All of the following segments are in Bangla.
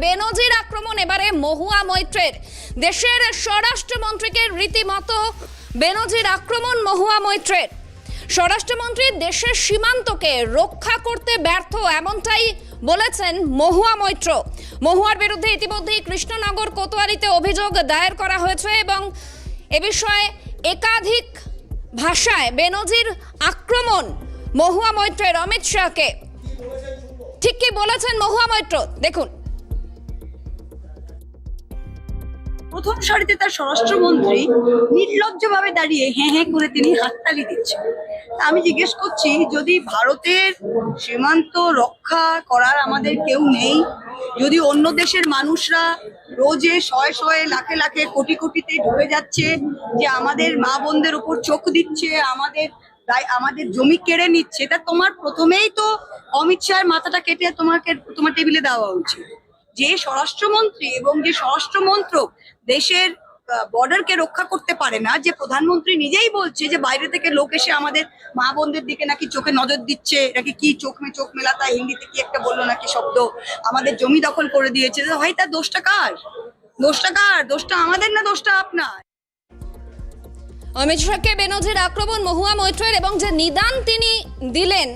বেনজির আক্রমণ এবারে মহুয়া মৈত্রের। দেশের স্বরাষ্ট্রমন্ত্রীকে রীতিমতো বেনজির আক্রমণ মহুয়া মৈত্রের। স্বরাষ্ট্রমন্ত্রী দেশের সীমান্তকে রক্ষা করতে ব্যর্থ, এমনটাই বলেছেন মহুয়া মৈত্র। মহুয়ার বিরুদ্ধে ইতিমধ্যেই কৃষ্ণনগর কোতোয়ালিতে অভিযোগ দায়ের করা হয়েছে এবং এ বিষয়ে একাধিক ভাষায় বেনজির আক্রমণ মহুয়া মৈত্রের অমিত শাহকে। ঠিক কি বলেছেন মহুয়া মৈত্র, দেখুন। প্রথম সারিতে তার স্বরাষ্ট্রমন্ত্রী নির্লজ্জভাবে দাঁড়িয়ে হ্যাঁ হ্যাঁ করে তিনি হাততালি দিচ্ছেন। আমি জিজ্ঞেস করছি, যদি ভারতের সীমান্ত রক্ষা করার আমাদের কেউ নেই, যদি অন্য দেশের মানুষরা রোজে শয়ে শয়ে লাখে লাখে কোটি কোটিতে ঢুকে যাচ্ছে, যে আমাদের মা বোনদের উপর চোখ দিচ্ছে, আমাদের জমি কেড়ে নিচ্ছে, তা তোমার প্রথমেই তো অমিত শাহের মাথাটা কেটে তোমার টেবিলে দেওয়া উচিত। যে স্বরাষ্ট্রমন্ত্রী এবং যে স্বরাষ্ট্রমন্ত্রক দেশের বর্ডারকে রক্ষা করতে পারে না, যে প্রধানমন্ত্রী নিজেই বলছে যে বাইরে থেকে লোক এসে আমাদের মা বোনদের দিকে নাকি চোখে নজর দিচ্ছে, নাকি কি চোখ মেলাতা হিন্দিতে কি একটা বললো নাকি শব্দ, আমাদের জমি দখল করে দিয়েছে। ভাই, তার দোষটা কার? দোষটা আমাদের না দোষটা আপনার? অমিত শাহকে বেনজির আক্রমণ মহুয়া মৈত্রের এবং যে নিদান তিনি দিলেন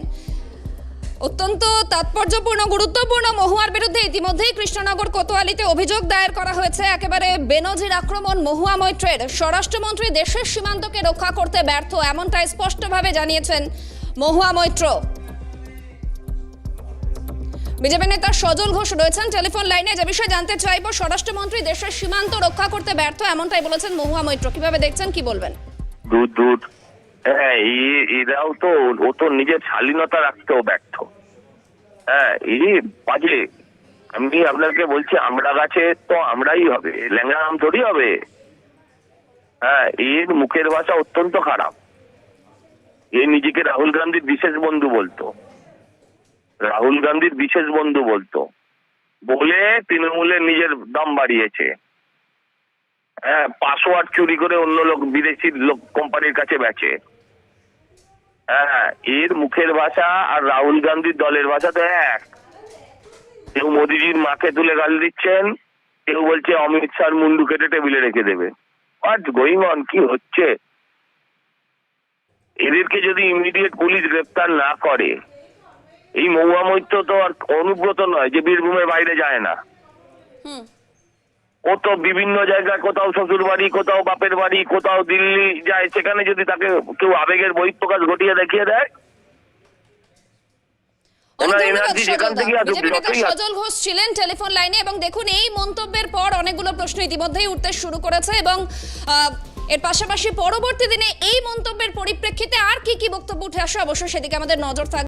অত্যন্ত তাৎপর্যপূর্ণ, গুরুত্বপূর্ণ। মহুয়ার বিরুদ্ধে ইতিমধ্যেই কৃষ্ণনগর কোতোয়ালিতে অভিযোগ দায়ের করা হয়েছে একেবারে বেনজির আক্রমণ মহুয়া মৈত্রের। স্বরাষ্ট্রমন্ত্রী দেশের সীমান্তকে রক্ষা করতে ব্যর্থ, এমনটাই স্পষ্টভাবে জানিয়েছেন মহুয়া মৈত্র। বিজেপি নেতা সজল ঘোষ রয়েছেন টেলিফোন লাইনে, যে বিষয়ে জানতে চাইব। স্বরাষ্ট্রমন্ত্রী দেশের সীমান্ত রক্ষা করতে ব্যর্থ, এমনটাই বলেছেন মহুয়া মৈত্র। কিভাবে দেখছেন, কি বলবেন? হ্যাঁ, এরাও তো, ও তো নিজের শালীনতা রাখতেও ব্যর্থ। হ্যাঁ, এই বাজে। আমি আপনাকে বলছি, আমরা গাছে তো আমরাই হবে, ল্যাংড়া আম থোড়ি হবে। হ্যাঁ, এর মুখের ভাষা অত্যন্ত খারাপ। এ নিজেকে রাহুল গান্ধীর বিশেষ বন্ধু বলতো, বলে তৃণমূলের নিজের দাম বাড়িয়েছে। হ্যাঁ, পাসওয়ার্ড চুরি করে অন্য লোক, বিদেশি লোক কোম্পানির কাছে বেচে। হ্যাঁ, এর মুখের ভাষা আর রাহুল গান্ধীর দলের ভাষা তো এক। কেউ মোদিজির মাকে তুলে গাল দিচ্ছেন, কেউ বলছে অমিত শাহর মুন্ডু কেটে টেবিলে রেখে দেবে। What's going on? কি হচ্ছে? এদেরকে যদি ইমিডিয়েট পুলিশ গ্রেপ্তার না করে, এই মহুয়া মৈত্র তো আর অনুব্রত নয় যে বীরভূমের বাইরে যায় না। ও তো বিভিন্ন জায়গায়, কোথাও শ্বশুর বাড়ি, কোথাও বাপের বাড়ি, কোথাও দিল্লি যায়। সেখানে যদি তাকে কেউ আবেগের বহিঃপ্রকাশ ঘটিয়ে দেখিয়ে দেয়, সজল ঘোষ ছিলেন টেলিফোন লাইনে। এবং দেখুন, এই মন্তব্যের পর অনেকগুলো প্রশ্ন ইতিমধ্যেই উঠতে শুরু করেছে এবং এর পাশাপাশি পরবর্তী দিনে এই মন্তব্যের পরিপ্রেক্ষিতে আর কি বক্তব্য উঠে আসে, অবশ্যই সেদিকে আমাদের নজর থাকবে।